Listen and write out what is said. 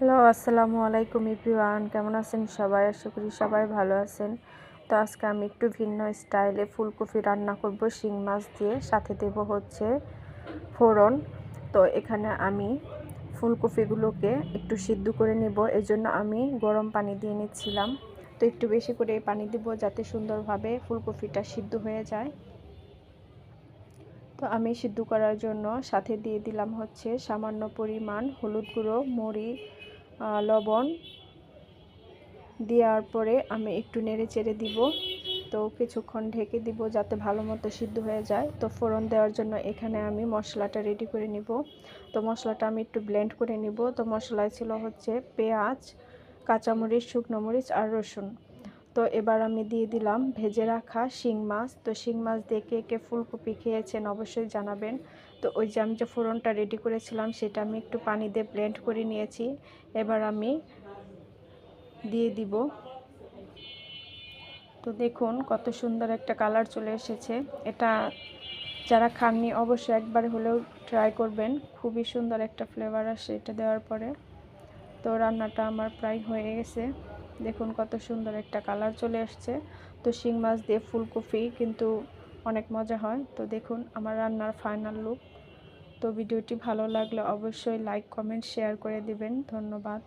Hello, আসসালামু আলাইকুম everyone. কেমন আছেন সবাই? আশা করি সবাই ভালো আছেন। তো আজকে আমি একটু ভিন্ন স্টাইলে ফুলকপি রান্না করব শিং মাছ দিয়ে, সাথে দেব হচ্ছে ফোড়ন। তো এখানে আমি ফুলকপিগুলোকে একটু সিদ্ধ করে নেব, এজন্য আমি গরম পানি দিয়ে নিচ্ছিলাম। তো একটু বেশি করে পানি দেব যাতে সুন্দরভাবে ফুলকপিটা সিদ্ধ হয়ে যায়। তো আমি সিদ্ধ করার জন্য সাথে দিয়ে দিলাম হচ্ছে সামান্য পরিমাণ হলুদ গুঁড়ো, মরিচ, লবণ। দেওয়ার পরে আমি একটু নেড়ে চেড়ে দিব। তো কিছুক্ষণ ঢেকে দিব যাতে ভালো মতো সিদ্ধ হয়ে যায়। তো ফোড়ন দেওয়ার জন্য এখানে আমি মশলাটা রেডি করে নিব। তো মশলাটা আমি একটু ব্লেন্ড করে নিব। তো মশলায় ছিল হচ্ছে পেঁয়াজ, কাঁচামরিচ, শুকনো মরিচ আর রসুন। তো এবার আমি দিয়ে দিলাম ভেজে রাখা শিং মাছ। তো শিং মাছ দিয়ে কে কে ফুলকপি খেয়েছেন অবশ্যই জানাবেন। তো ওই যে আমি যে ফোড়নটা রেডি করেছিলাম সেটা আমি একটু পানি দিয়ে ব্লেন্ড করে নিয়েছি। এবার আমি দিয়ে দিব। তো দেখুন কত সুন্দর একটা কালার চলে এসেছে। এটা যারা খাননি অবশ্যই একবার হলেও ট্রাই করবেন, খুবই সুন্দর একটা ফ্লেভার আসে এটা দেওয়ার পরে। তো রান্নাটা আমার প্রায় হয়ে গেছে। দেখুন কত সুন্দর একটা কালার চলে আসছে। তো শিং মাছ দিয়ে ফুলকপি কিন্তু অনেক মজা হয়। তো দেখুন আমার রান্নার ফাইনাল লুক। তো ভিডিওটি ভালো লাগলে অবশ্যই লাইক, কমেন্ট, শেয়ার করে দিবেন। ধন্যবাদ।